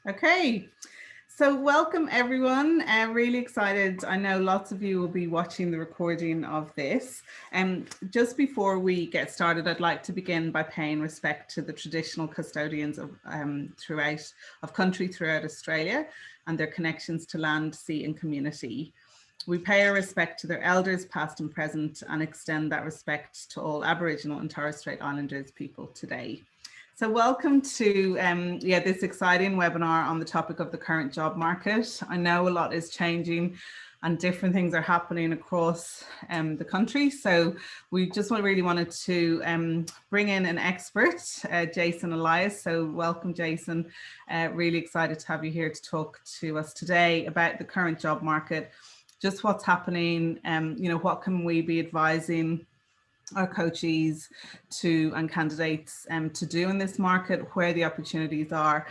Okay, so welcome everyone. Really excited. I know lots of you will be watching the recording of this. Just before we get started, I'd like to begin by paying respect to the traditional custodians of country throughout Australia and their connections to land, sea, and community. We pay our respect to their elders, past and present, and extend that respect to all Aboriginal and Torres Strait Islanders people today. So welcome to this exciting webinar on the topic of the current job market. I know a lot is changing and different things are happening across the country. So we just really wanted to bring in an expert, Jason Elias. So welcome, Jason. Really excited to have you here to talk to us today about the current job market, just what's happening, what can we be advising our coaches and candidates to do in this market, where the opportunities are.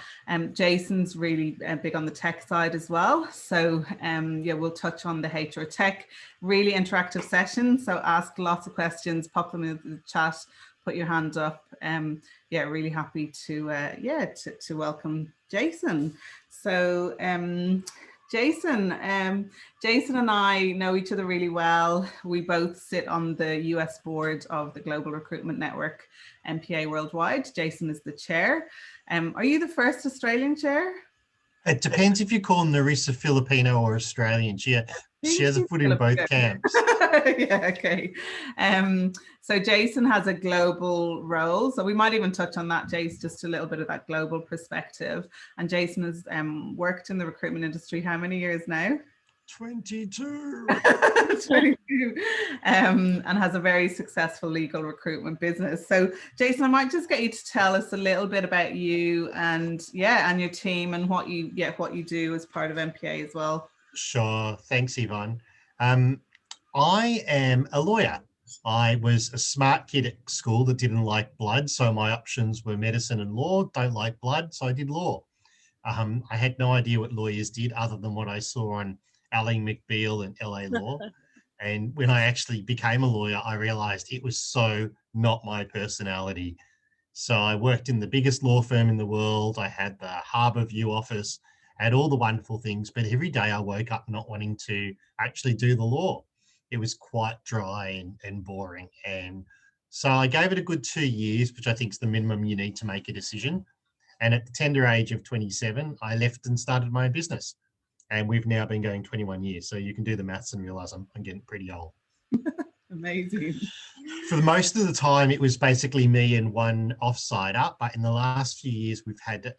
Jason's really big on the tech side as well. So we'll touch on the HR tech, really interactive session. So ask lots of questions, pop them in the chat, put your hand up. Really happy to welcome Jason. So Jason and I know each other really well. We both sit on the US board of the Global Recruitment Network, MPA Worldwide. Jason is the chair. Are you the first Australian chair? It depends if you call Narissa Filipino or Australian. She has a foot in both camps. Yeah, okay. So Jason has a global role. So we might even touch on that, Jason, just a little bit of that global perspective. And Jason has worked in the recruitment industry how many years now? 22. 22. And has a very successful legal recruitment business. So Jason, I might just get you to tell us a little bit about you and your team and what you do as part of MPA as well. Sure. Thanks, Yvonne. I am a lawyer. I was a smart kid at school that didn't like blood, so my options were medicine and law. Don't like blood, so I did law. I had no idea what lawyers did other than what I saw on Ally McBeal and LA Law. And when I actually became a lawyer, I realized it was so not my personality. So I worked in the biggest law firm in the world. I had the Harbour View office, had all the wonderful things, but every day I woke up not wanting to actually do the law. It was quite dry and boring. And so I gave it a good 2 years, which I think is the minimum you need to make a decision. And at the tender age of 27, I left and started my own business. And we've now been going 21 years. So you can do the maths and realize I'm getting pretty old. Amazing. For the most of the time, it was basically me and one offsider. But in the last few years, we've had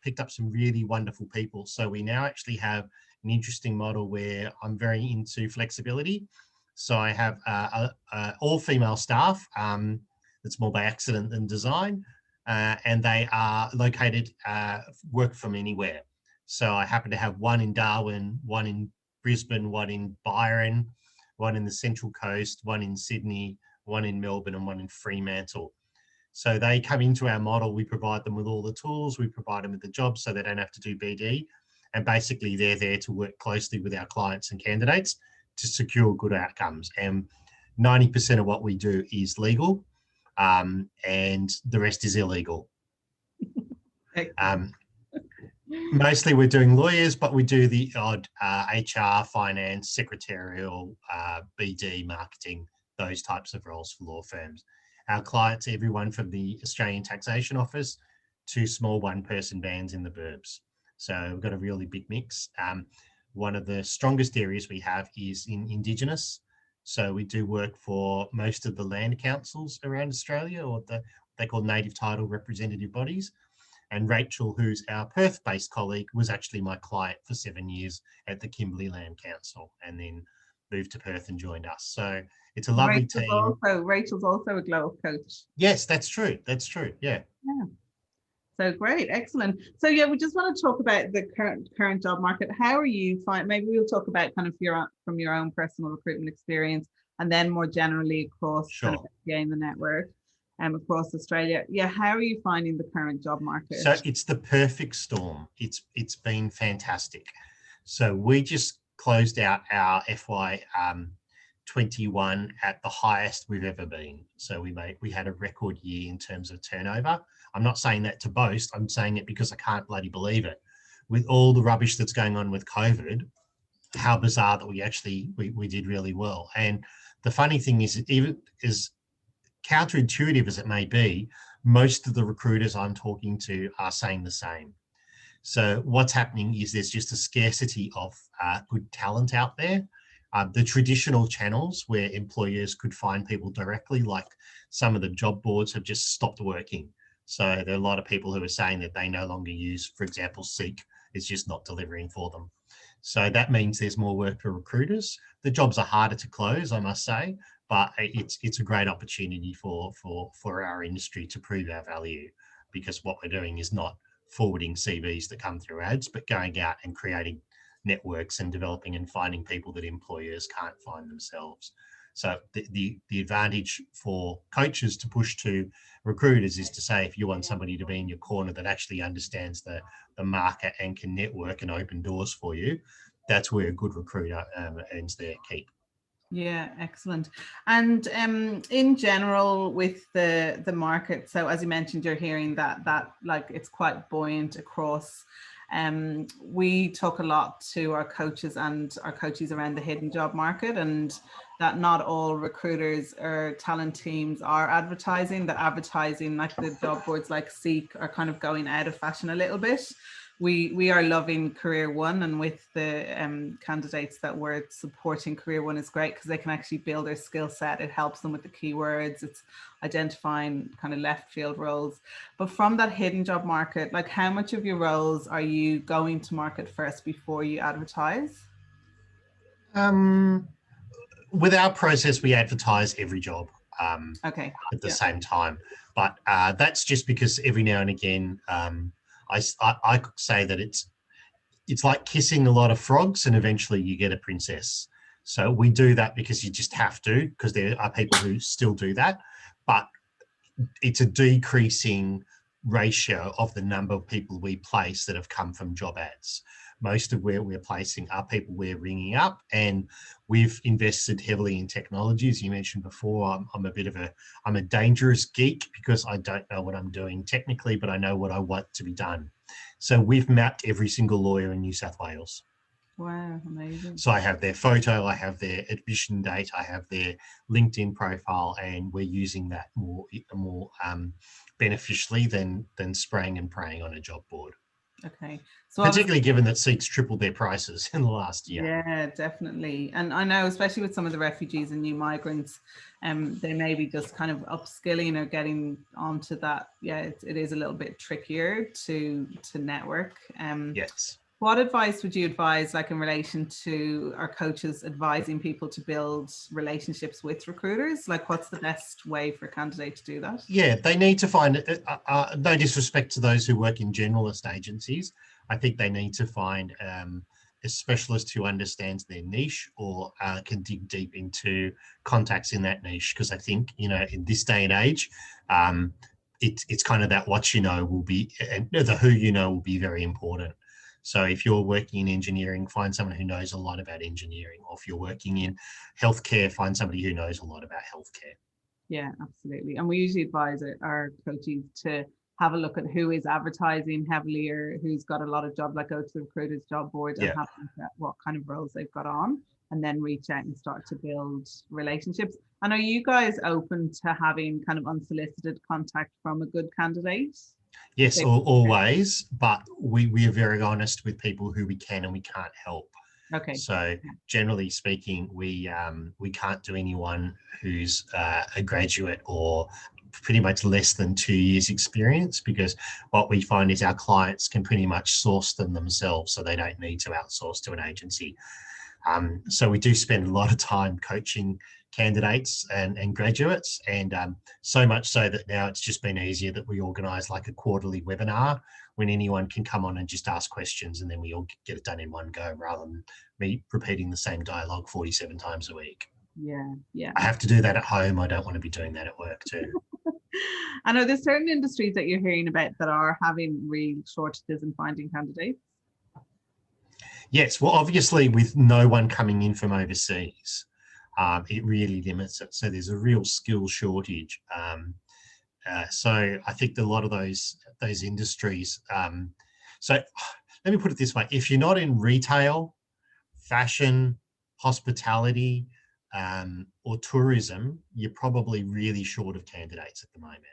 picked up some really wonderful people. So we now actually have an interesting model where I'm very into flexibility. So I have all female staff. That's more by accident than design. And they are located, work from anywhere. So I happen to have one in Darwin, one in Brisbane, one in Byron, one in the Central Coast, one in Sydney, one in Melbourne, and one in Fremantle. So they come into our model. We provide them with all the tools. We provide them with the jobs so they don't have to do BD. And basically they're there to work closely with our clients and candidates to secure good outcomes. And 90% of what we do is legal. And the rest is illegal. Mostly we're doing lawyers, but we do the odd HR, finance, secretarial, BD, marketing, those types of roles for law firms. Our clients, everyone from the Australian Taxation Office to small one-person bands in the burbs. So we've got a really big mix. One of the strongest areas we have is in Indigenous. So we do work for most of the land councils around Australia, or they call native title representative bodies. And Rachel, who's our Perth-based colleague, was actually my client for 7 years at the Kimberley Land Council, and then moved to Perth and joined us. So it's a lovely team. Rachel's also a global coach. Yes, that's true. That's true. Yeah. So great, excellent. So we just want to talk about the current job market. How are you finding? Maybe we'll talk about kind of from your own personal recruitment experience, and then more generally across kind of MPA in the network. Across Australia. How are you finding the current job market? So it's the perfect storm. It's been fantastic. So we just closed out our FY21 at the highest we've ever been. So we had a record year in terms of turnover. I'm not saying that to boast. I'm saying it because I can't bloody believe it. with all the rubbish that's going on with COVID, how bizarre that we did really well. And the funny thing is, even as counterintuitive as it may be, most of the recruiters I'm talking to are saying the same. So what's happening is there's just a scarcity of good talent out there. The traditional channels where employers could find people directly, like some of the job boards, have just stopped working. So there are a lot of people who are saying that they no longer use, for example, Seek is just not delivering for them. So that means there's more work for recruiters. The jobs are harder to close, I must say, but it's a great opportunity for our industry to prove our value, because what we're doing is not forwarding CVs that come through ads, but going out and creating networks and developing and finding people that employers can't find themselves. So the advantage for coaches to push to recruiters is to say, if you want somebody to be in your corner that actually understands the market and can network and open doors for you, that's where a good recruiter earns their keep. Yeah, excellent. And in general with the market, so as you mentioned, you're hearing that like it's quite buoyant across. We talk a lot to our coaches and our coaches around the hidden job market, and that not all recruiters or talent teams are advertising. That advertising, like the job boards like Seek, are kind of going out of fashion a little bit. We are loving Career One, and with the candidates that we're supporting, Career One is great because they can actually build their skill set. It helps them with the keywords. It's identifying kind of left field roles. But from that hidden job market, like how much of your roles are you going to market first before you advertise? With our process, we advertise every job Okay. at the same time. But that's just because every now and again, I could say that it's like kissing a lot of frogs and eventually you get a princess. So we do that because you just have to, because there are people who still do that. But it's a decreasing ratio of the number of people we place that have come from job ads. Most of where we're placing are people we're ringing up, and we've invested heavily in technology. As you mentioned before, I'm a dangerous geek because I don't know what I'm doing technically, but I know what I want to be done. So we've mapped every single lawyer in New South Wales. Wow, amazing. So I have their photo, I have their admission date, I have their LinkedIn profile, and we're using that more beneficially than spraying and praying on a job board. Okay. So particularly given that Seek's tripled their prices in the last year. Yeah, definitely. And I know, especially with some of the refugees and new migrants, they may be just kind of upskilling or getting onto that. Yeah, it is a little bit trickier to network. Yes. What advice would you advise, like in relation to our coaches advising people to build relationships with recruiters? Like, what's the best way for a candidate to do that? Yeah, they need to find, no disrespect to those who work in generalist agencies, I think they need to find a specialist who understands their niche or can dig deep into contacts in that niche. Because I think, in this day and age, it's kind of that what you know will be, and the who you know will be very important. So if you're working in engineering, find someone who knows a lot about engineering. Or if you're working in healthcare, find somebody who knows a lot about healthcare. Yeah, absolutely. And we usually advise our coaches to have a look at who is advertising heavily or who's got a lot of jobs, like go to the recruiters job board and have a look at what kind of roles they've got on, and then reach out and start to build relationships. And are you guys open to having kind of unsolicited contact from a good candidate? Yes, always, but we are very honest with people who we can and we can't help. Okay. So generally speaking, we can't do anyone who's a graduate or pretty much less than 2 years experience, because what we find is our clients can pretty much source them themselves, so they don't need to outsource to an agency. So we do spend a lot of time coaching candidates and graduates, and so much so that now it's just been easier that we organise like a quarterly webinar when anyone can come on and just ask questions, and then we all get it done in one go rather than me repeating the same dialogue 47 times a week. Yeah. I have to do that at home. I don't want to be doing that at work too. I know there's certain industries that you're hearing about that are having real shortages in finding candidates. Yes, well, obviously with no one coming in from overseas, it really limits it. So there's a real skill shortage. So I think a lot of those industries. So let me put it this way. If you're not in retail, fashion, hospitality, or tourism, you're probably really short of candidates at the moment.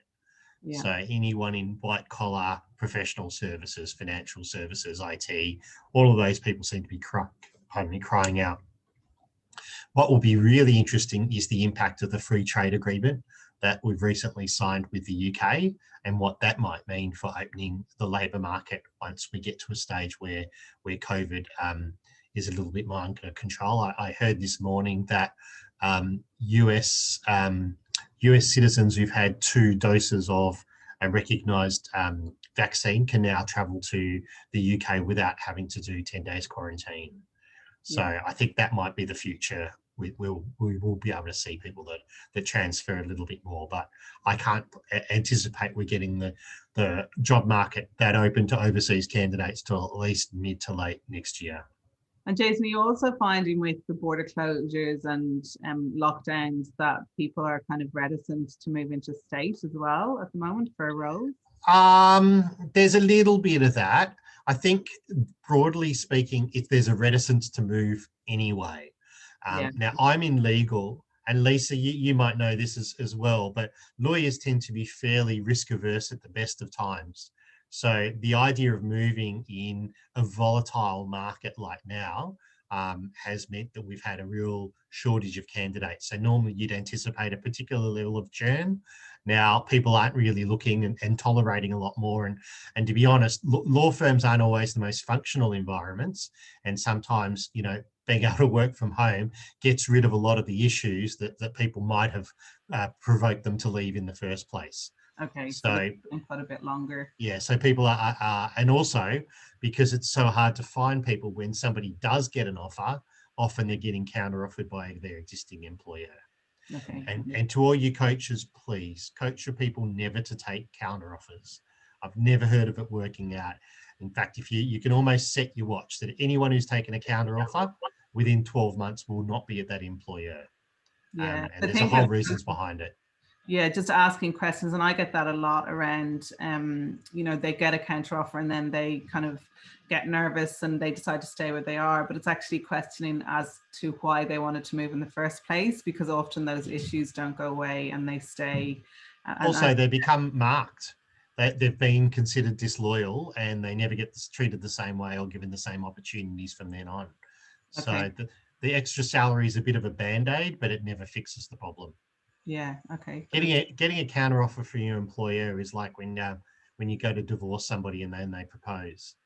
Yeah. So anyone in white collar, professional services, financial services, IT, all of those people seem to be crying out. What will be really interesting is the impact of the free trade agreement that we've recently signed with the UK and what that might mean for opening the labour market once we get to a stage where COVID is a little bit more under control. I heard this morning that US citizens who've had 2 doses of a recognised vaccine can now travel to the UK without having to do 10 days quarantine. So yeah. I think that might be the future. We will be able to see people that transfer a little bit more, but I can't anticipate we're getting the job market that open to overseas candidates till at least mid to late next year. And Jason, are you also finding with the border closures and lockdowns that people are kind of reticent to move into state as well at the moment for a role? There's a little bit of that. I think broadly speaking, if there's a reticence to move anyway. Now I'm in legal, and Lisa, you might know this as well, but lawyers tend to be fairly risk averse at the best of times. So the idea of moving in a volatile market like now has meant that we've had a real shortage of candidates. So normally you'd anticipate a particular level of churn. Now people aren't really looking and tolerating a lot more. And to be honest, law firms aren't always the most functional environments. And sometimes, you know, being able to work from home gets rid of a lot of the issues that people might have provoked them to leave in the first place. Okay, so quite a bit longer. Yeah, so people are, and also because it's so hard to find people when somebody does get an offer, often they're getting counter-offered by their existing employer. Okay. And to all you coaches, please coach your people never to take counter-offers. I've never heard of it working out. In fact, if you can almost set your watch that anyone who's taken a counter-offer within 12 months will not be at that employer. Yeah, and there's a whole reasons behind it. Yeah, just asking questions, and I get that a lot around, you know, they get a counter offer and then they kind of get nervous and they decide to stay where they are, but it's actually questioning as to why they wanted to move in the first place, because often those issues don't go away and they stay. Also, they become marked. They've been considered disloyal and they never get treated the same way or given the same opportunities from then on. Okay. So the extra salary is a bit of a band-aid, but it never fixes the problem. Yeah. Okay. Getting a counter offer for your employer is like when you go to divorce somebody and then they propose.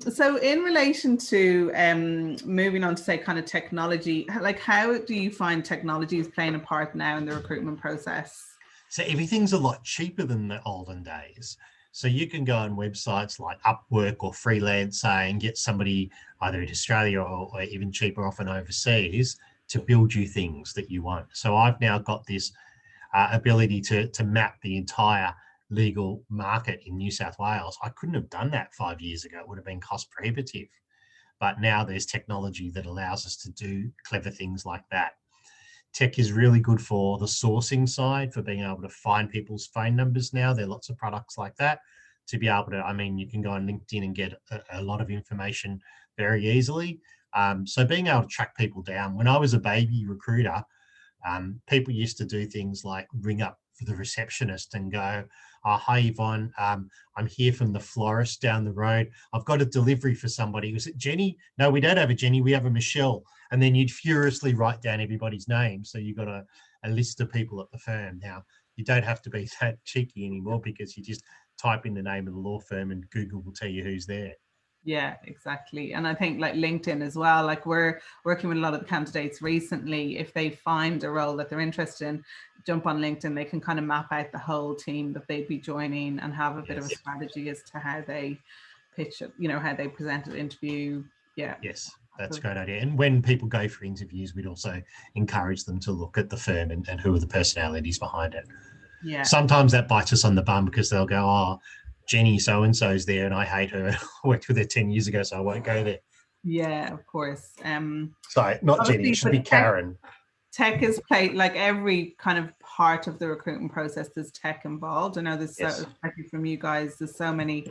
So in relation to moving on to say kind of technology, like how do you find technology is playing a part now in the recruitment process? So everything's a lot cheaper than the olden days. So you can go on websites like Upwork or Freelancer and get somebody either in Australia or even cheaper often overseas to build you things that you want. So I've now got this ability to map the entire legal market in New South Wales. I couldn't have done that 5 years ago. It would have been cost prohibitive. But now there's technology that allows us to do clever things like that. Tech is really good for the sourcing side, for being able to find people's phone numbers now. There are lots of products like that to be able to, I mean, you can go on LinkedIn and get a lot of information very easily. So being able to track people down. When I was a baby recruiter, people used to do things like ring up for the receptionist and go, oh, hi, Yvonne, I'm here from the florist down the road. I've got a delivery for somebody. Was it Jenny? No, we don't have a Jenny. We have a Michelle. And then you'd furiously write down everybody's name. So you got a list of people at the firm. Now, you don't have to be that cheeky anymore because you just type in the name of the law firm and Google will tell you who's there. Yeah, exactly. And I think like LinkedIn as well, like we're working with a lot of the candidates recently. If they find a role that they're interested in, jump on LinkedIn, they can kind of map out the whole team that they'd be joining and have a bit of a strategy as to how they pitch it, you know, how they present an interview. Yeah. Yes, that's a great idea. And when people go for interviews, we'd also encourage them to look at the firm and who are the personalities behind it. Yeah. Sometimes that bites us on the bum because they'll go, oh, Jenny so-and-so's there and I hate her. I worked with her 10 years ago, so I won't go there. Yeah, of course. Sorry, not Jenny, it should be Karen. tech is played like every kind of part of the recruitment process. There's tech involved. I know there's Yes. especially from you guys, there's so many.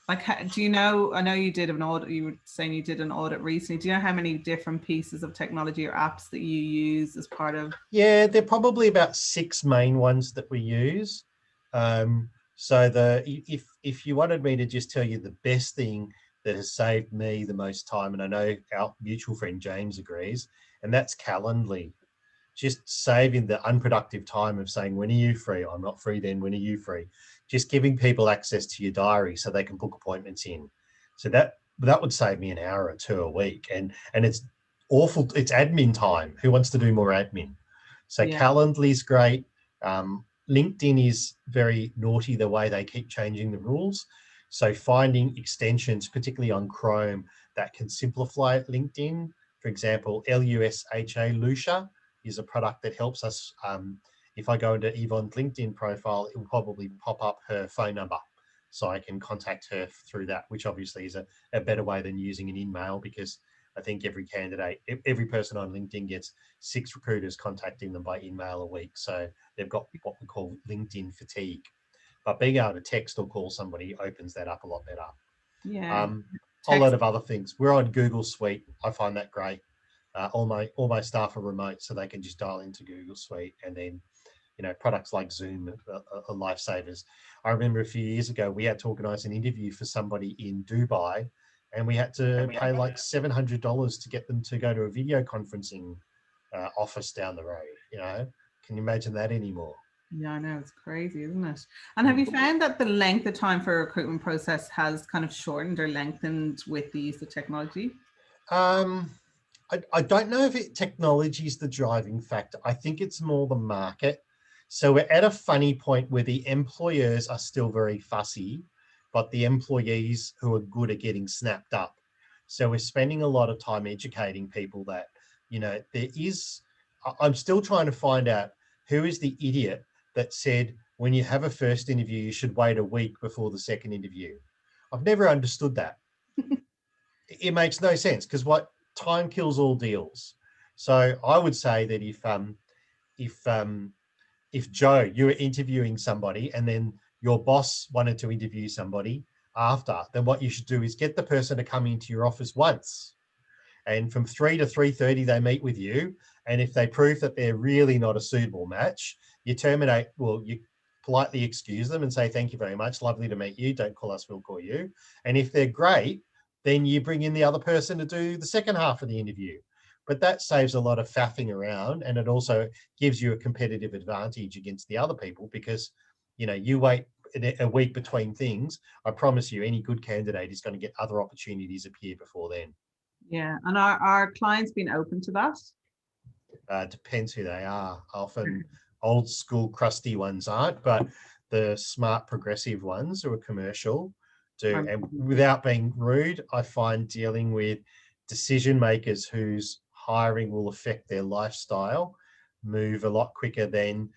Like, do you know, I know you did an audit, you were saying you did an audit recently. Do you know how many different pieces of technology or apps that you use as part of? Yeah, there are probably about 6 main ones that we use. So if you wanted me to just tell you the best thing that has saved me the most time, and I know our mutual friend James agrees, and that's Calendly. Just saving the unproductive time of saying, when are you free? I'm not free then, when are you free? Just giving people access to your diary so they can book appointments in. So that would save me an hour or two a week. And it's awful, it's admin time. Who wants to do more admin? So Yeah. Calendly's great. LinkedIn is very naughty the way they keep changing the rules. So finding extensions, particularly on Chrome, that can simplify LinkedIn. For example, LUSHA, Lucia, is a product that helps us. If I go into Yvonne's LinkedIn profile, it will probably pop up her phone number so I can contact her through that, which obviously is a better way than using an email, because I think every person on LinkedIn gets 6 recruiters contacting them by email a week. So they've got what we call LinkedIn fatigue. But being able to text or call somebody opens that up a lot better. Yeah. A lot of other things. We're on Google Suite. I find that great. All my staff are remote, so they can just dial into Google Suite, and then, products like Zoom are lifesavers. I remember a few years ago, we had to organise an interview for somebody in Dubai, and we had to pay like $700 to get them to go to a video conferencing office down the road. Can you imagine that anymore? Yeah, I know, it's crazy, isn't it? And have you found that the length of time for a recruitment process has kind of shortened or lengthened with the use of technology? I don't know if technology is the driving factor. I think it's more the market. So we're at a funny point where the employers are still very fussy, but the employees who are good are getting snapped up. So we're spending a lot of time educating people that, I'm still trying to find out who is the idiot that said, when you have a first interview, you should wait a week before the second interview. I've never understood that. It makes no sense, because time kills all deals. So I would say that if Joe, you were interviewing somebody and then your boss wanted to interview somebody after, then what you should do is get the person to come into your office once, and from 3 to 3:30 they meet with you. And if they prove that they're really not a suitable match, you terminate. Well, you politely excuse them and say, thank you very much, lovely to meet you, don't call us, we'll call you. And if they're great, then you bring in the other person to do the second half of the interview. But that saves a lot of faffing around, and it also gives you a competitive advantage against the other people, because you wait a week between things. I promise you, any good candidate is going to get other opportunities appear before then. Yeah, and are clients being open to that? Depends who they are. Often old school crusty ones aren't, but the smart progressive ones who are commercial do. And without being rude, I find dealing with decision makers whose hiring will affect their lifestyle move a lot quicker than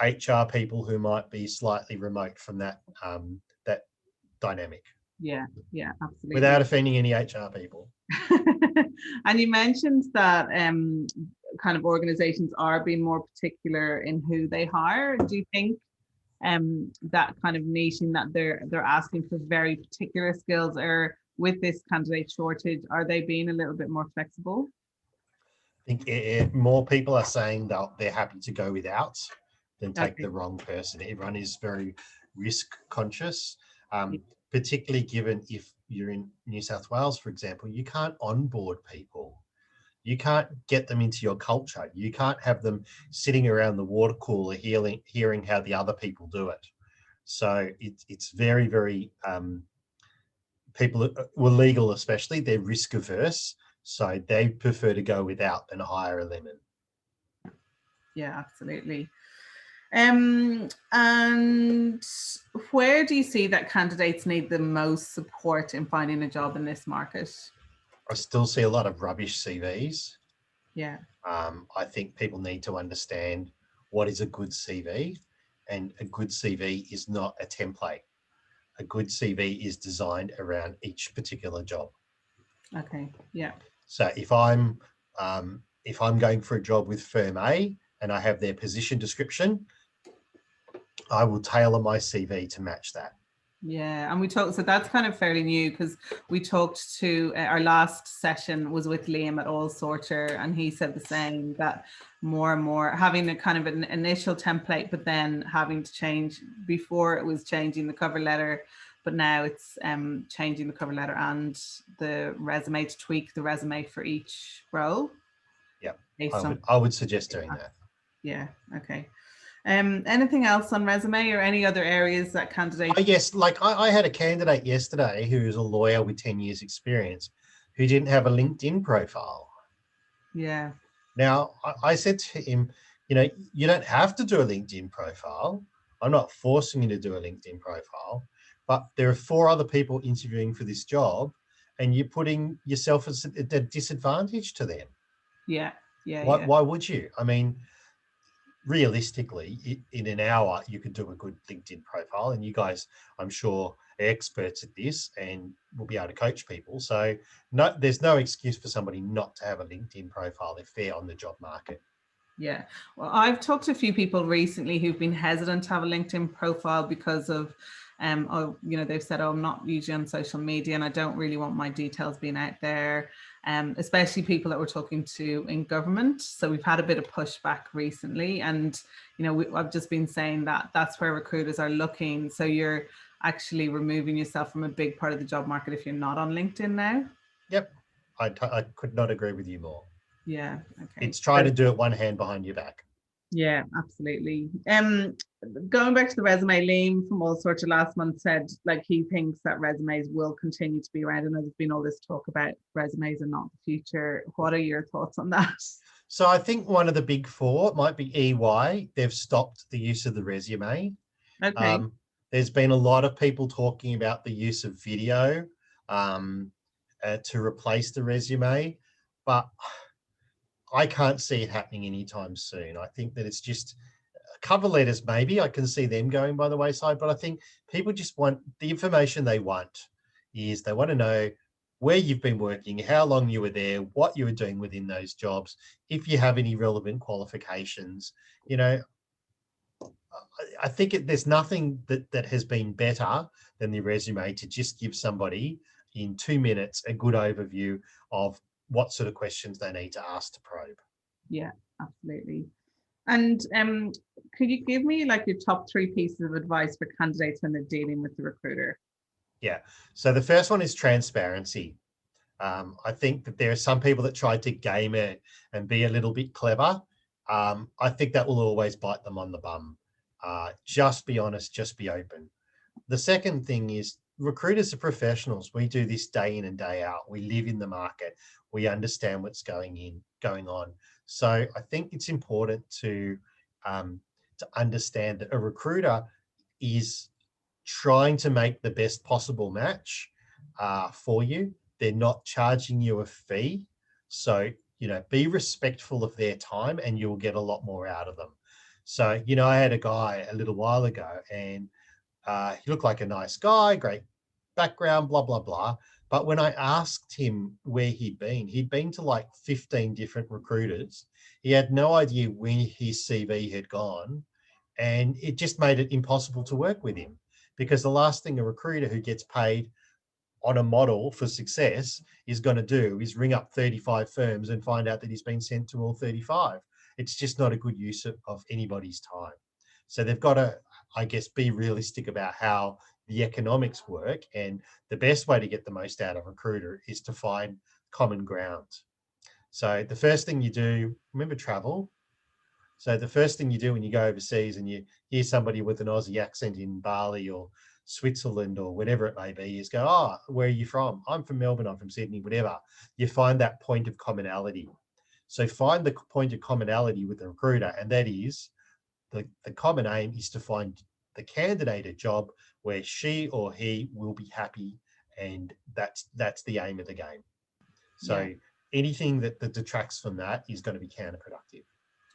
HR people who might be slightly remote from that dynamic. Yeah, absolutely. Without offending any HR people. And you mentioned that kind of organizations are being more particular in who they hire. Do you think that kind of niching that they're asking for very particular skills, or with this candidate shortage, are they being a little bit more flexible? I think more people are saying that they're happy to go without than take the wrong person. Everyone is very risk conscious, particularly given if you're in New South Wales, for example, you can't onboard people. You can't get them into your culture. You can't have them sitting around the water cooler hearing how the other people do it. So it's very, very, people were legal, especially, they're risk averse. So they prefer to go without than hire a lemon. Yeah, absolutely. And where do you see that candidates need the most support in finding a job in this market? I still see a lot of rubbish CVs. Yeah. I think people need to understand what is a good CV, and a good CV is not a template. A good CV is designed around each particular job. Okay. Yeah. So if I'm if I'm going for a job with firm A and I have their position description, I will tailor my CV to match that. Yeah, and we talked, so that's kind of fairly new, because we talked to our last session was with Liam at All Sorter, and he said the same, that more and more having a kind of an initial template, but then having to change. Before it was changing the cover letter, but now it's changing the cover letter and the resume to tweak the resume for each role. Yeah, based on, I would suggest doing that. yeah, okay. Anything else on resume or any other areas that candidates? Yes, like I had a candidate yesterday who is a lawyer with 10 years experience who didn't have a LinkedIn profile. Yeah. Now, I said to him, you know, you don't have to do a LinkedIn profile. I'm not forcing you to do a LinkedIn profile, but there are 4 other people interviewing for this job and you're putting yourself at a disadvantage to them. Yeah. Why would you? I mean, realistically, in an hour, you could do a good LinkedIn profile, and you guys, I'm sure, are experts at this and will be able to coach people. So no, there's no excuse for somebody not to have a LinkedIn profile if they're on the job market. Yeah. Well, I've talked to a few people recently who've been hesitant to have a LinkedIn profile because of, they've said, oh, I'm not usually on social media and I don't really want my details being out there. Especially people that we're talking to in government. So we've had a bit of pushback recently, and I've just been saying that that's where recruiters are looking. So you're actually removing yourself from a big part of the job market if you're not on LinkedIn now. Yep, I could not agree with you more. Yeah. Okay. It's trying to do it one hand behind your back. Yeah, absolutely. Going back to the resume, Liam from All Sorts of last month said like he thinks that resumes will continue to be around, and there's been all this talk about resumes and not the future. What are your thoughts on that? So I think one of the big 4 might be EY. They've stopped the use of the resume. Okay. There's been a lot of people talking about the use of video to replace the resume, but I can't see it happening anytime soon. I think that it's just cover letters, maybe I can see them going by the wayside, but I think people just want the information they want to know where you've been working, how long you were there, what you were doing within those jobs, if you have any relevant qualifications. I think there's nothing that has been better than the resume to just give somebody in 2 minutes a good overview of what sort of questions they need to ask to probe. Yeah, absolutely. And could you give me like your top 3 pieces of advice for candidates when they're dealing with the recruiter? Yeah. So the first one is transparency. I think that there are some people that try to game it and be a little bit clever. I think that will always bite them on the bum. Just be honest, just be open. The second thing is recruiters are professionals. We do this day in and day out. We live in the market. We understand what's going on. So I think it's important to understand that a recruiter is trying to make the best possible match for you. They're not charging you a fee. So, be respectful of their time and you'll get a lot more out of them. So, I had a guy a little while ago and he looked like a nice guy, great background, blah, blah, blah. But when I asked him where he'd been to like 15 different recruiters. He had no idea where his CV had gone. And it just made it impossible to work with him, because the last thing a recruiter who gets paid on a model for success is going to do is ring up 35 firms and find out that he's been sent to all 35. It's just not a good use of anybody's time. So they've got to, I guess, be realistic about how the economics work. And the best way to get the most out of a recruiter is to find common ground. So the first thing you do, remember travel. So the first thing you do when you go overseas and you hear somebody with an Aussie accent in Bali or Switzerland or whatever it may be is go, oh, where are you from? I'm from Melbourne, I'm from Sydney, whatever. You find that point of commonality. So find the point of commonality with the recruiter, and that is the common aim is to find the candidate a job where she or he will be happy, and that's the aim of the game. So anything that detracts from that is going to be counterproductive.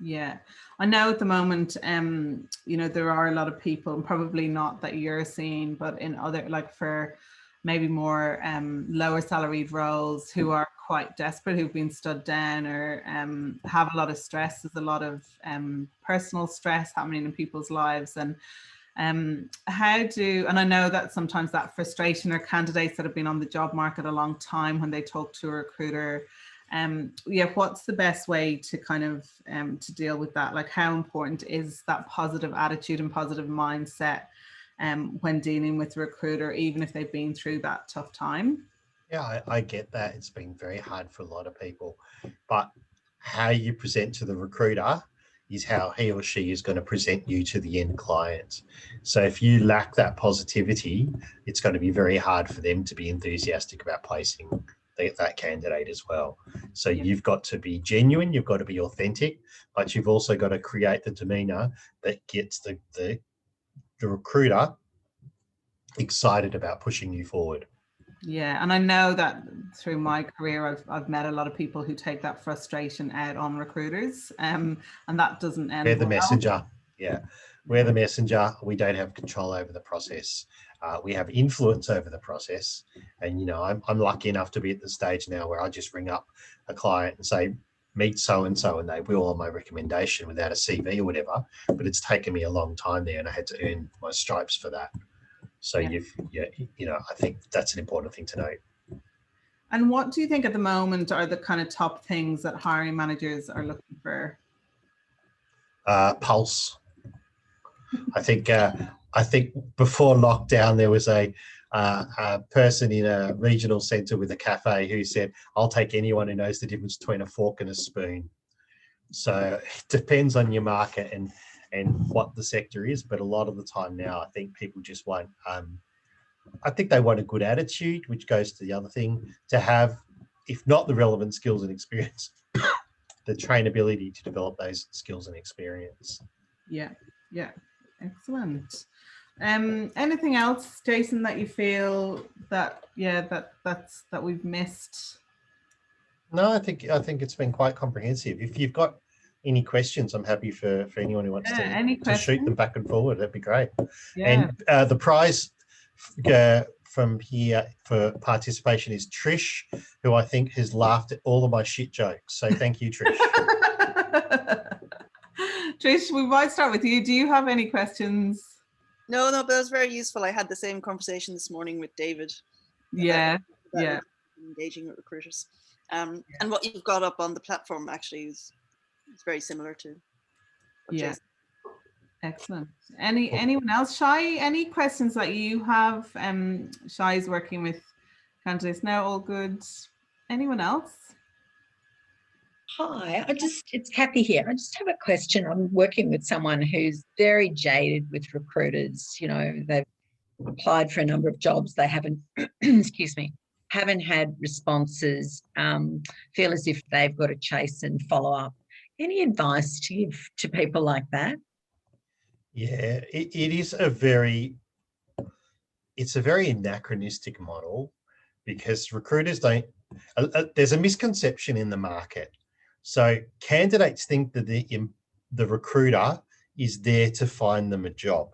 Yeah, I know at the moment, there are a lot of people, and probably not that you're seeing, but in other, like for maybe more lower salaried roles, who are quite desperate, who've been stood down or have a lot of stress. There's a lot of personal stress happening in people's lives. And and I know that sometimes that frustration, or candidates that have been on the job market a long time, when they talk to a recruiter, what's the best way to kind of to deal with that? Like, how important is that positive attitude and positive mindset when dealing with a recruiter, even if they've been through that tough time? Yeah, I get that. It's been very hard for a lot of people, but how you present to the recruiter is how he or she is going to present you to the end client. So if you lack that positivity, it's going to be very hard for them to be enthusiastic about placing that candidate as well. So you've got to be genuine, you've got to be authentic, but you've also got to create the demeanor that gets the recruiter excited about pushing you forward. Yeah, and I know that through my career, I've met a lot of people who take that frustration out on recruiters, and that doesn't end We're the well. messenger. Yeah, we're the messenger. We don't have control over the process. We have influence over the process. And, I'm lucky enough to be at the stage now where I just ring up a client and say, meet so-and-so, and they will on my recommendation without a CV or whatever. But it's taken me a long time there, and I had to earn my stripes for that. So I think that's an important thing to note. And what do you think at the moment are the kind of top things that hiring managers are looking for? Pulse. I think before lockdown there was a person in a regional centre with a cafe who said, "I'll take anyone who knows the difference between a fork and a spoon." So it depends on your market and what the sector is, but a lot of the time now, I think people just want. I think they want a good attitude, which goes to the other thing, to have, if not the relevant skills and experience, the trainability to develop those skills and experience. Yeah, excellent. Anything else, Jason, that you feel that that we've missed? No, I think it's been quite comprehensive. If you've got any questions, I'm happy for anyone who wants to shoot them back and forward. That'd be great. Yeah. And the prize from here for participation is Trish, who I think has laughed at all of my shit jokes. So thank you, Trish. Trish, we might start with you. Do you have any questions? No, but that was very useful. I had the same conversation this morning with David. Yeah. Engaging with recruiters. And what you've got up on the platform actually is very similar to what Jason. Excellent. Anyone else? Shai, any questions that you have? Shai is working with candidates now. All good. Anyone else? Hi, it's Kathy here. I just have a question. I'm working with someone who's very jaded with recruiters. They've applied for a number of jobs. They haven't, haven't had responses, feel as if they've got to chase and follow up. Any advice to give to people like that? Yeah, it is a very anachronistic model, because recruiters don't, there's a misconception in the market. So candidates think that the recruiter is there to find them a job.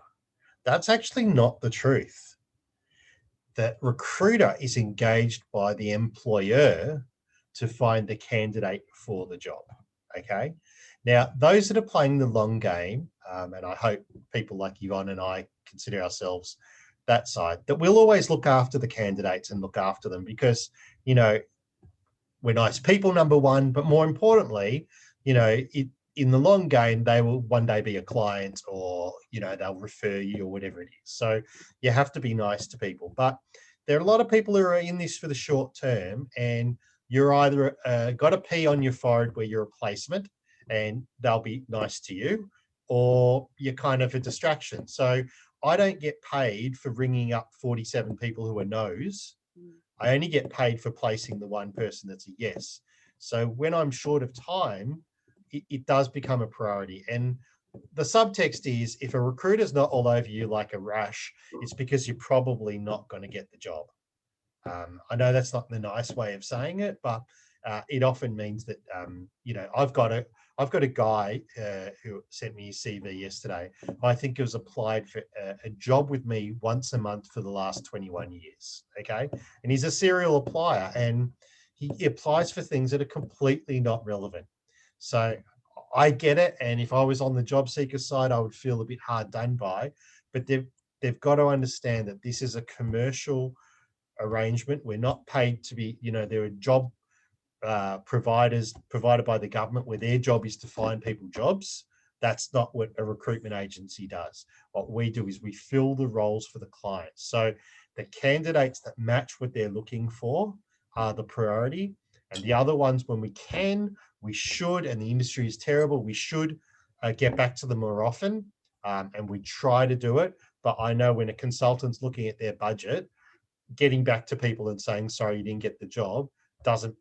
That's actually not the truth. That recruiter is engaged by the employer to find the candidate for the job, okay? Now, those that are playing the long game, and I hope people like Yvonne and I consider ourselves that side, that we'll always look after the candidates and look after them, because, we're nice people, number one, but more importantly, in the long game, they will one day be a client, or, they'll refer you or whatever it is. So you have to be nice to people. But there are a lot of people who are in this for the short term, and you're either got a P on your forehead where you're a placement and they'll be nice to you, or you're kind of a distraction. So I don't get paid for ringing up 47 people who are no's. I only get paid for placing the one person that's a yes. So when I'm short of time, it does become a priority. And the subtext is, if a recruiter's not all over you like a rash, it's because you're probably not going to get the job. I know that's not the nice way of saying it, but it often means that, I've got a guy who sent me his CV yesterday. I think he was applied for a job with me once a month for the last 21 years, okay? And he's a serial applier, and he applies for things that are completely not relevant. So I get it. And if I was on the job seeker side, I would feel a bit hard done by, but they've got to understand that this is a commercial arrangement. We're not paid to be, there are job providers provided by the government where their job is to find people jobs. That's not what a recruitment agency does. What we do is we fill the roles for the clients. So the candidates that match what they're looking for are the priority. And the other ones, when we can, we should, and the industry is terrible, we should get back to them more often. And we try to do it. But I know when a consultant's looking at their budget, getting back to people and saying, sorry, you didn't get the job, doesn't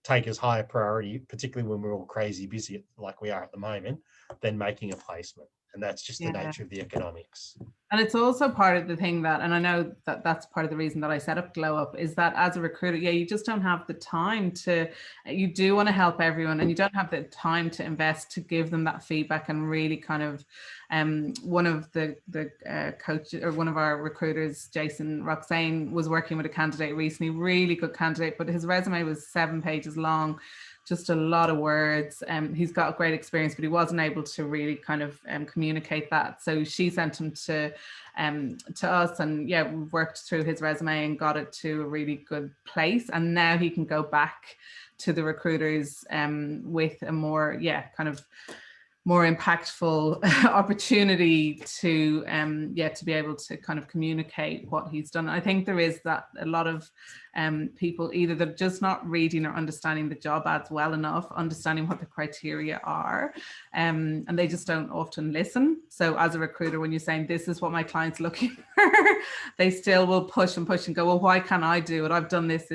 take as high a priority, particularly when we're all crazy busy like we are at the moment, than making a placement. And that's just the nature of the economics. And it's also part of the thing that, and I know that that's part of the reason that I set up Glow Up, is that as a recruiter, you just don't have the time to, you do want to help everyone, and you don't have the time to invest to give them that feedback and really kind of, one of the coaches, or one of our recruiters, Jason Roxane, was working with a candidate recently, really good candidate, but his resume was 7 pages long. Just a lot of words. He's got great experience, but he wasn't able to really kind of communicate that. So she sent him to us, and yeah, we worked through his resume and got it to a really good place. And now he can go back to the recruiters with a more, kind of more impactful opportunity to be able to kind of communicate what he's done. I think there is that a lot of people, either they're just not reading or understanding the job ads well enough, understanding what the criteria are, and they just don't often listen. So as a recruiter, when you're saying this is what my client's looking for, they still will push and push and go, well, why can't I do it? I've done this,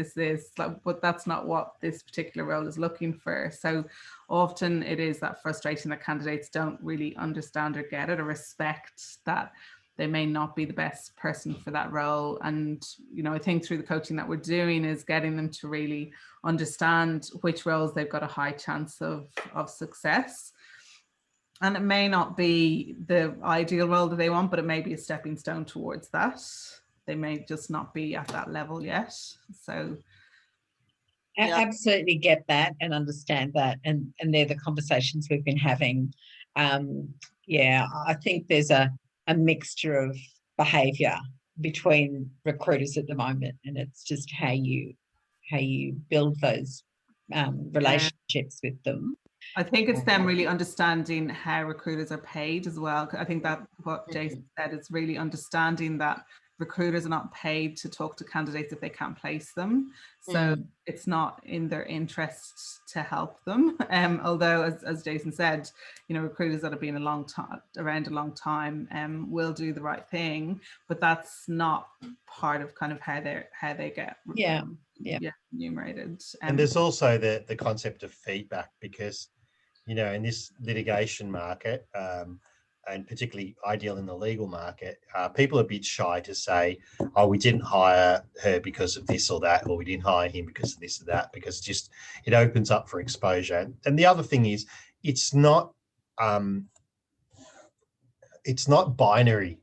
but that's not what this particular role is looking for. So often it is that frustration that candidates don't really understand or get it or respect that they may not be the best person for that role. And, I think through the coaching that we're doing is getting them to really understand which roles they've got a high chance of success. And it may not be the ideal role that they want, but it may be a stepping stone towards that. They may just not be at that level yet. So I absolutely get that and understand that. And they're the conversations we've been having. I think there's a mixture of behaviour between recruiters at the moment, and it's just how you build those relationships with them. I think it's them really understanding how recruiters are paid as well. I think that what Jason said is really understanding that recruiters are not paid to talk to candidates if they can't place them. So it's not in their interest to help them. Although, as Jason said, recruiters that have been around a long time will do the right thing, but that's not part of kind of how they get remunerated. And there's also the concept of feedback, because in this litigation market, and particularly ideal in the legal market, people are a bit shy to say, oh, we didn't hire her because of this or that, or we didn't hire him because of this or that, because just it opens up for exposure. And the other thing is, it's not binary.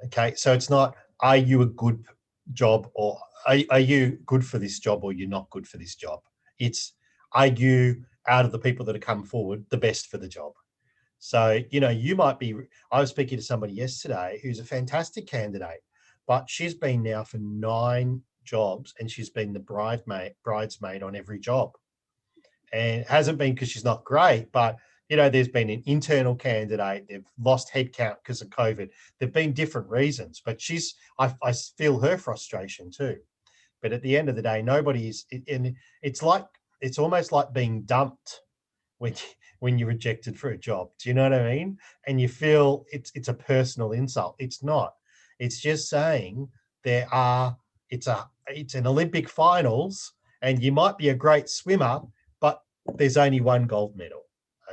Okay, so it's not, are you a good job, or are you good for this job, or you're not good for this job? It's, are you, out of the people that have come forward, the best for the job? So, you might be, I was speaking to somebody yesterday who's a fantastic candidate, but she's been now for 9 jobs and she's been the bridesmaid on every job. And it hasn't been because she's not great, but, there's been an internal candidate, they've lost headcount because of COVID. There've been different reasons, but I feel her frustration too. But at the end of the day, and it's almost like being dumped when you're rejected for a job. Do you know what I mean? And you feel it's a personal insult. It's not. It's just saying it's an Olympic finals, and you might be a great swimmer, but there's only 1 gold medal,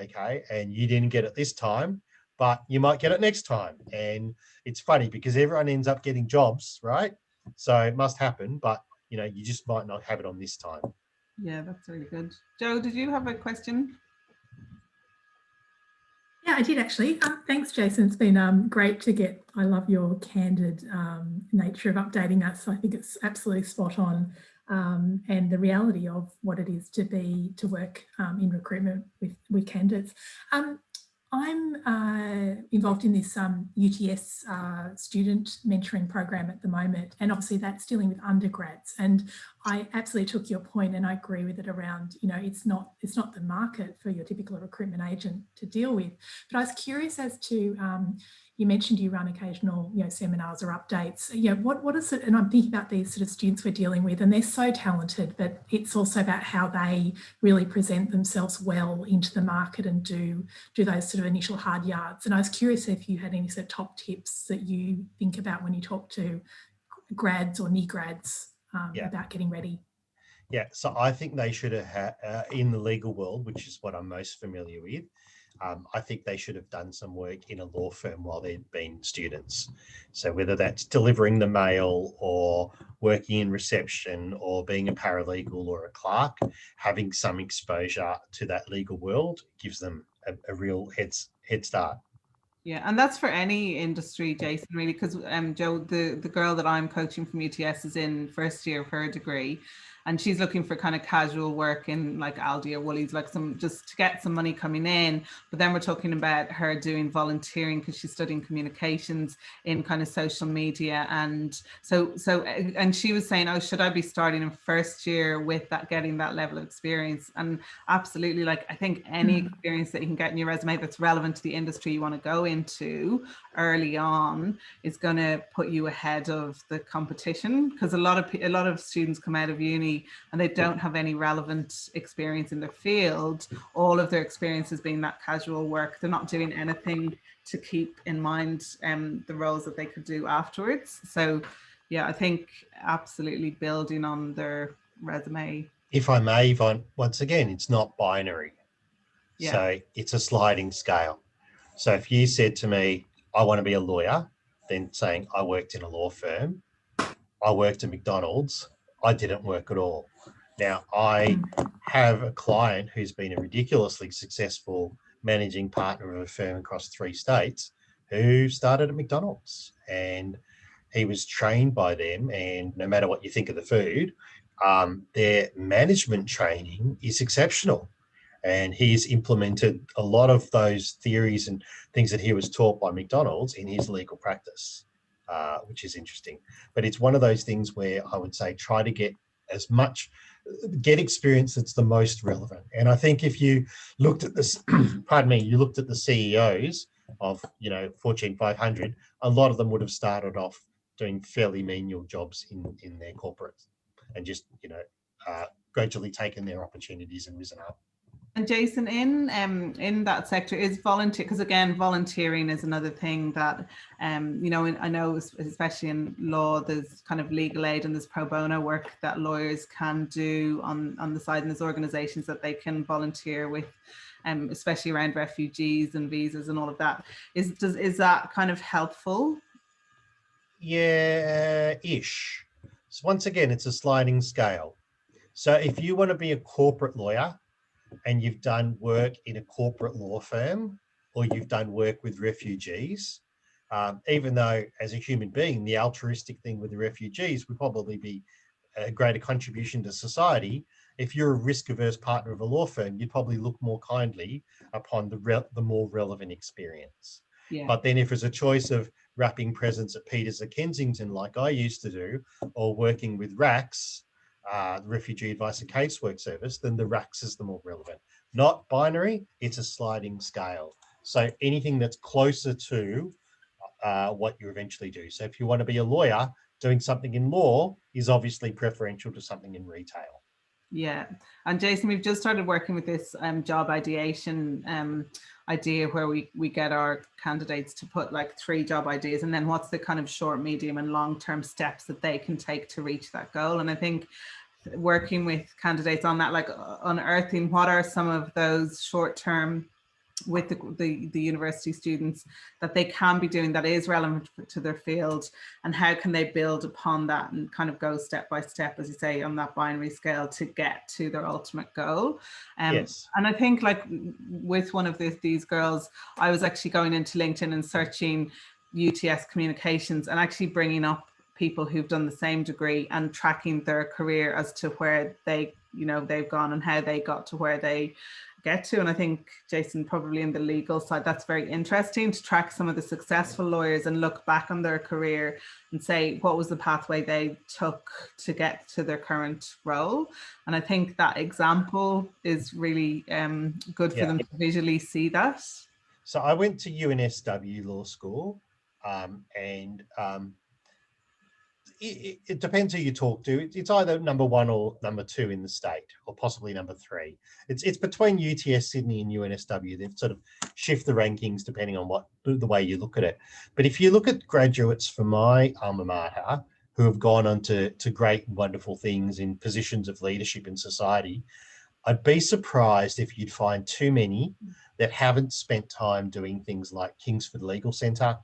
okay? And you didn't get it this time, but you might get it next time. And it's funny because everyone ends up getting jobs, right? So it must happen, but you just might not have it on this time. Yeah, that's really good. Jo, did you have a question? Yeah, I did actually. Thanks, Jason. It's been great to get. I love your candid nature of updating us. I think it's absolutely spot on. and the reality of what it is to work in recruitment with candidates. I'm involved in this UTS student mentoring program at the moment, and obviously that's dealing with undergrads. And I absolutely took your point, and I agree with it around, you know, it's not the market for your typical recruitment agent to deal with. But I was curious as to, you mentioned you run occasional, you know, seminars or updates. You know, what is it? And I'm thinking about these sort of students we're dealing with, and they're so talented, but it's also about how they really present themselves well into the market and do those sort of initial hard yards. And I was curious if you had any sort of top tips that you think about when you talk to grads or near grads about getting ready. Yeah, so I think they should have, in the legal world, which is what I'm most familiar with, I think they should have done some work in a law firm while they'd been students. So whether that's delivering the mail or working in reception or being a paralegal or a clerk, having some exposure to that legal world gives them a real head start. Yeah, and that's for any industry, Jason, really, because Joe, the girl that I'm coaching from UTS is in first year of her degree, and she's looking for kind of casual work in like Aldi or Woolies, like some, just to get some money coming in. But then we're talking about her doing volunteering because she's studying communications in kind of social media. And so and she was saying, oh, should I be starting in first year with that, getting that level of experience? And absolutely, like, I think any experience that you can get in your resume that's relevant to the industry you want to go into early on is going to put you ahead of the competition, because a lot of students come out of uni and they don't have any relevant experience in their field. All of their experience has been that casual work. They're not doing anything to keep in mind the roles that they could do afterwards. So yeah, I think absolutely building on their resume. If I may, Yvonne, once again, it's not binary. Yeah. So it's a sliding scale. So if you said to me, I want to be a lawyer, then saying I worked in a law firm, I worked at McDonald's, I didn't work at all. Now, I have a client who's been a ridiculously successful managing partner of a firm across 3 states who started at McDonald's, and he was trained by them. And no matter what you think of the food, their management training is exceptional. And he's implemented a lot of those theories and things that he was taught by McDonald's in his legal practice, which is interesting. But it's one of those things where I would say try to get experience that's the most relevant. And I think if you looked at this, you looked at the CEOs of, you know, Fortune 500, a lot of them would have started off doing fairly menial jobs in their corporate and just, you know, gradually taken their opportunities and risen up. And Jason, in that sector is volunteer, because again, volunteering is another thing that, you know, I know especially in law, there's kind of legal aid and there's pro bono work that lawyers can do on the side, and there's organizations that they can volunteer with, especially around refugees and visas and all of that. Is that kind of helpful? Yeah, ish. So once again, it's a sliding scale. So if you want to be a corporate lawyer, and you've done work in a corporate law firm, or you've done work with refugees, even though as a human being, the altruistic thing with the refugees would probably be a greater contribution to society. If you're a risk-averse partner of a law firm, you'd probably look more kindly upon the more relevant experience. Yeah. But then if it's a choice of wrapping presents at Peters or Kensington, like I used to do, or working with RACS, the Refugee Advice and Casework Service, then the RACS is the more relevant. Not binary, it's a sliding scale. So anything that's closer to what you eventually do. So if you want to be a lawyer, doing something in law is obviously preferential to something in retail. Yeah. And Jason, we've just started working with this job ideation idea where we get our candidates to put like 3 job ideas, and then what's the kind of short, medium and long-term steps that they can take to reach that goal. And I think working with candidates on that, like unearthing what are some of those short-term with the university students that they can be doing that is relevant to their field, and how can they build upon that and kind of go step by step, as you say, on that binary scale to get to their ultimate goal. Yes. And I think like with one of these girls, I was actually going into LinkedIn and searching UTS communications and actually bringing up people who've done the same degree and tracking their career as to where they, they've gone and how they got to where they get to. And I think, Jason, probably in the legal side, that's very interesting to track some of the successful lawyers and look back on their career and say, what was the pathway they took to get to their current role? And I think that example is really good for them to visually see that. So I went to UNSW Law School, and it depends who you talk to. It's either number 1 or number 2 in the state, or possibly number 3. It's between UTS Sydney and UNSW. They've sort of shift the rankings depending on the way you look at it. But if you look at graduates from my alma mater who have gone on to great, wonderful things in positions of leadership in society, I'd be surprised if you'd find too many that haven't spent time doing things like Kingsford Legal Centre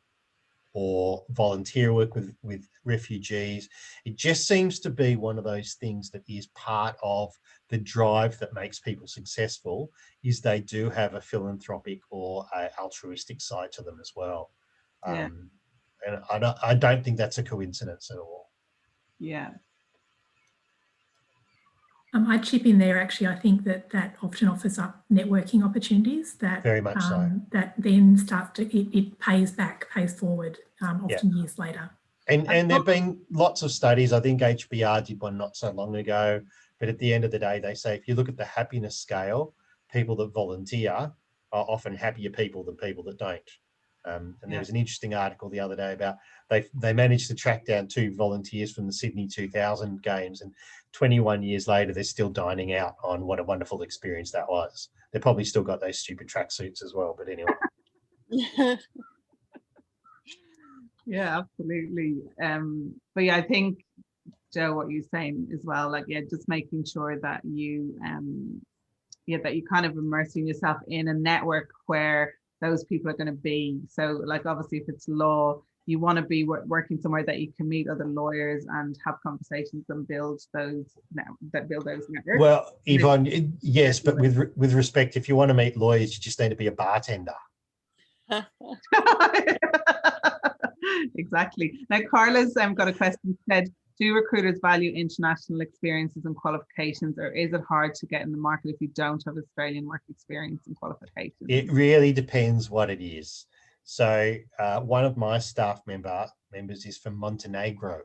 or volunteer work with refugees. It just seems to be one of those things that is part of the drive that makes people successful, is they do have a philanthropic or a altruistic side to them as well. Yeah. And I don't think that's a coincidence at all. Yeah. I'd chip in there, actually. I think that often offers up networking opportunities that Very much so. That then starts to, it pays forward often years later. And there have been lots of studies. I think HBR did one not so long ago, but at the end of the day, they say if you look at the happiness scale, people that volunteer are often happier people than people that don't. And there was an interesting article the other day about they managed to track down 2 volunteers from the Sydney 2000 games, and 21 years later, they're still dining out on what a wonderful experience that was. They probably still got those stupid tracksuits as well, but anyway. Yeah, absolutely. But yeah, I think, Joe, what you're saying as well, like, just making sure that you, that you kind of immersing yourself in a network where those people are going to be. So like, obviously, if it's law, you want to be working somewhere that you can meet other lawyers and have conversations and build those networks. Well, Yvonne, yes, but with respect, if you want to meet lawyers, you just need to be a bartender. Exactly. Now, Carla's got a question. Said, do recruiters value international experiences and qualifications, or is it hard to get in the market if you don't have Australian work experience and qualifications? It really depends what it is. So one of my staff members is from Montenegro,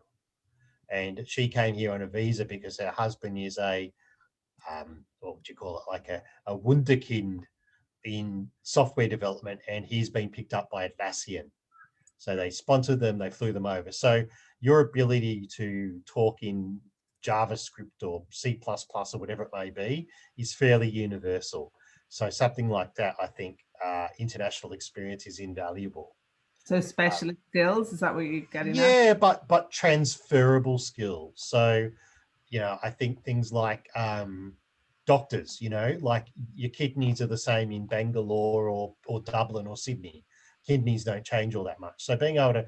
and she came here on a visa because her husband is a, what would you call it, like a wunderkind in software development, and he's been picked up by Atlassian. So they sponsored them, they flew them over. So your ability to talk in JavaScript or C++ or whatever it may be is fairly universal. So something like that, I think international experience is invaluable. So specialist skills, is that what you're getting at? Yeah, but transferable skills. So, I think things like doctors, like your kidneys are the same in Bangalore or Dublin or Sydney. Kidneys don't change all that much. So being able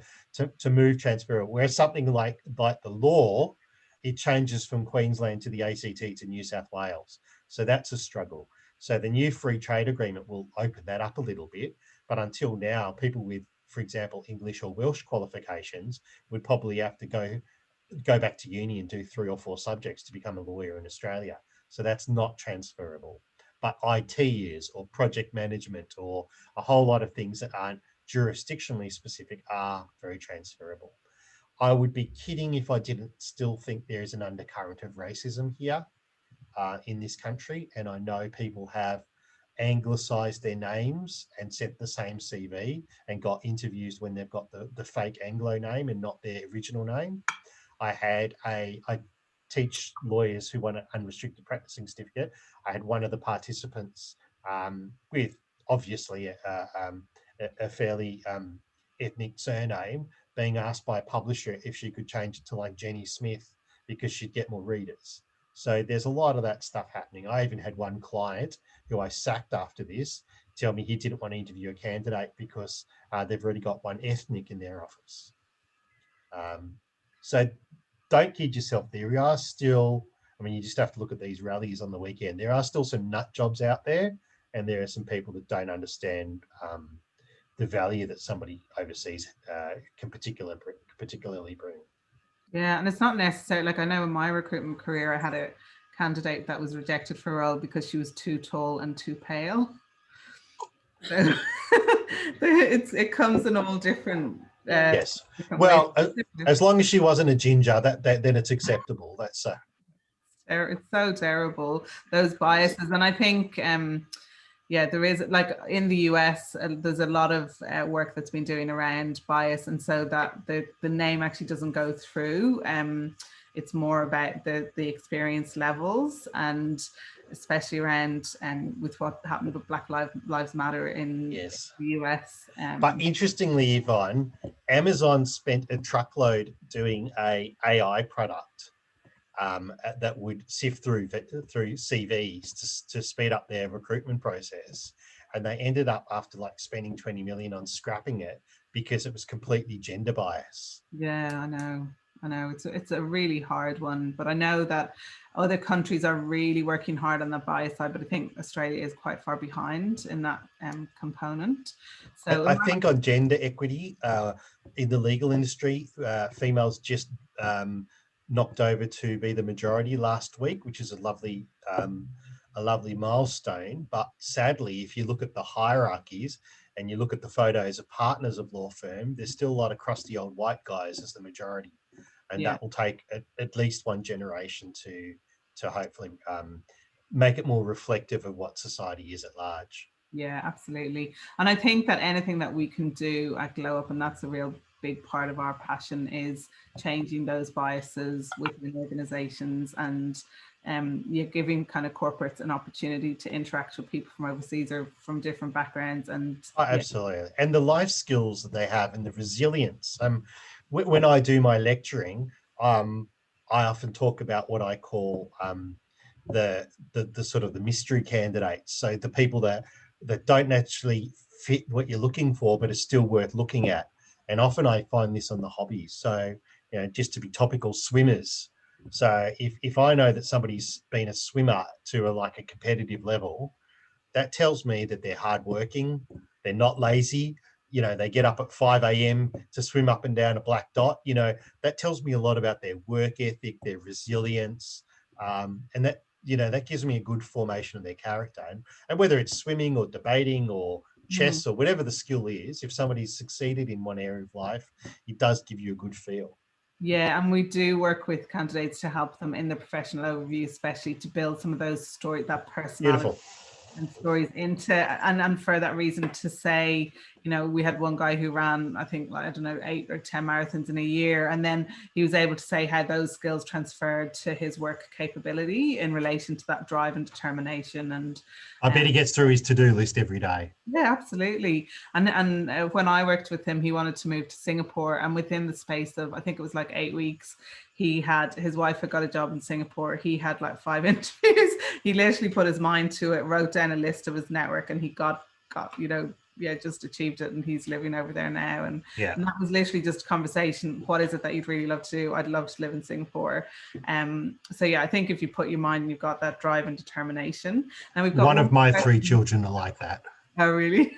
to move transferable, whereas something like the law, it changes from Queensland to the ACT to New South Wales. So that's a struggle. So the new free trade agreement will open that up a little bit. But until now, people with, for example, English or Welsh qualifications would probably have to go back to uni and do 3 or 4 subjects to become a lawyer in Australia. So that's not transferable. But IT is, or project management, or a whole lot of things that aren't jurisdictionally specific are very transferable. I would be kidding if I didn't still think there is an undercurrent of racism here in this country. And I know people have anglicised their names and sent the same CV and got interviews when they've got the fake Anglo name and not their original name. I teach lawyers who want an unrestricted practicing certificate. I had one of the participants with obviously a fairly ethnic surname being asked by a publisher if she could change it to like Jenny Smith because she'd get more readers. So there's a lot of that stuff happening. I even had one client who I sacked after this tell me he didn't want to interview a candidate because they've already got one ethnic in their office. So don't kid yourself. There are still, you just have to look at these rallies on the weekend. There are still some nut jobs out there, and there are some people that don't understand the value that somebody overseas can particularly bring. Yeah, and it's not necessary. Like I know in my recruitment career, I had a candidate that was rejected for a role because she was too tall and too pale. So it comes in all different. Yes. Different Well, ways. as long as she wasn't a ginger, then it's acceptable. That's It's so terrible, those biases. And I think yeah, there is, like in the US, there's a lot of work that's been doing around bias, and so that the name actually doesn't go through. It's more about the experience levels, and especially around with what happened with Black Lives Matter in yes. the US. But interestingly, Yvonne, Amazon spent a truckload doing a AI product that would sift through CVs to speed up their recruitment process. And they ended up, after like spending 20 million on scrapping it, because it was completely gender bias. Yeah, I know it's a really hard one, but I know that other countries are really working hard on the bias side, but I think Australia is quite far behind in that component. So I think on gender equity in the legal industry, females just knocked over to be the majority last week, which is a lovely milestone. But sadly, if you look at the hierarchies and you look at the photos of partners of law firm, there's still a lot of crusty old white guys as the majority, and that will take at least one generation to hopefully make it more reflective of what society is at large. Yeah, absolutely. And I think that anything that we can do at Glow Up, and that's a real big part of our passion, is changing those biases within organizations, and you're giving kind of corporates an opportunity to interact with people from overseas or from different backgrounds. And absolutely. And the life skills that they have and the resilience. When I do my lecturing, I often talk about what I call the sort of the mystery candidates. So the people that don't actually fit what you're looking for, but are still worth looking at. And often I find this on the hobbies. So, just to be topical, swimmers. So if I know that somebody's been a swimmer to a competitive level, that tells me that they're hardworking, they're not lazy. They get up at 5 a.m. to swim up and down a black dot. That tells me a lot about their work ethic, their resilience, and that gives me a good formation of their character. And whether it's swimming or debating or chess or whatever the skill is, if somebody's succeeded in one area of life, it does give you a good feel. Yeah, and we do work with candidates to help them in the professional overview, especially to build some of those stories, that personality. Beautiful. And stories into, and for that reason to say, we had one guy who ran, I think, 8 or 10 marathons in a year, and then he was able to say how those skills transferred to his work capability in relation to that drive and determination. And I bet he gets through his to-do list every day. Yeah, absolutely. And when I worked with him, he wanted to move to Singapore, and within the space of, I think it was 8 weeks, his wife had got a job in Singapore. He had 5 interviews. He literally put his mind to it, wrote down a list of his network, and he got just achieved it, and he's living over there now. And that was literally just a conversation. What is it that you'd really love to do? I'd love to live in Singapore. So yeah, I think if you put your mind and you've got that drive and determination. And we've got one of my 3 children are like that. Oh, really?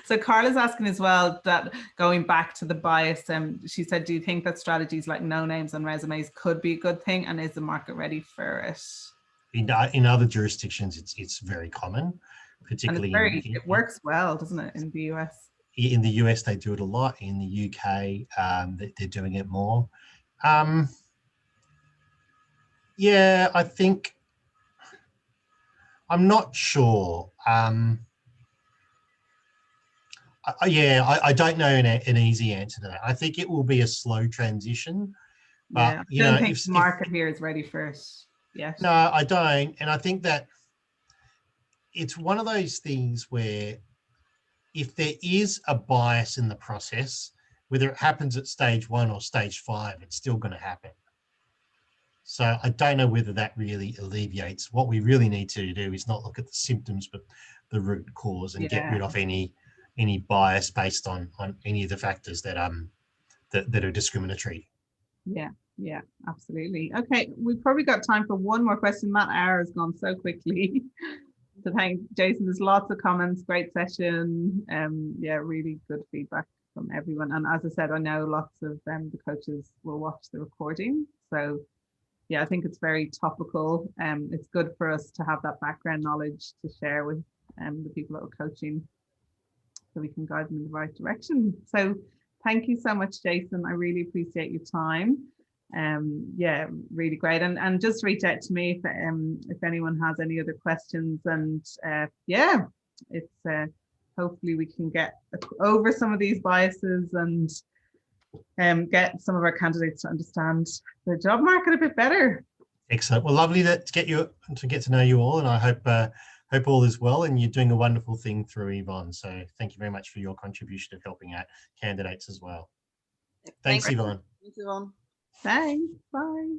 So Carla's asking as well, that going back to the bias, she said, do you think that strategies like no names on resumes could be a good thing, and is the market ready for it? In other jurisdictions, it's very common, particularly it works well, doesn't it, in the US? In the US, they do it a lot. In the UK, they're doing it more. Yeah, I think, I'm not sure. I don't know an easy answer to that. I think it will be a slow transition. But, I don't think the market here is ready for it yet. No, I don't. And I think that it's one of those things where if there is a bias in the process, whether it happens at stage 1 or stage 5, it's still going to happen. So I don't know whether that really alleviates. What we really need to do is not look at the symptoms, but the root cause, and get rid of any bias based on any of the factors that are discriminatory. Yeah, absolutely. Okay, we've probably got time for one more question. That hour has gone so quickly. So thank Jason. There's lots of comments. Great session. Yeah, really good feedback. from everyone. And as I said, I know lots of the coaches will watch the recording. So yeah, I think it's very topical. It's good for us to have that background knowledge to share with the people that we're coaching, so we can guide them in the right direction. So thank you so much, Jason. I really appreciate your time. Yeah, really great. And just reach out to me if anyone has any other questions. And yeah, it's hopefully we can get over some of these biases and get some of our candidates to understand the job market a bit better. Excellent. Well, lovely to get to know you all, and I hope all is well, and you're doing a wonderful thing through Yvonne. So thank you very much for your contribution of helping out candidates as well. Thanks, Yvonne. Thanks, Yvonne. Thanks. Bye.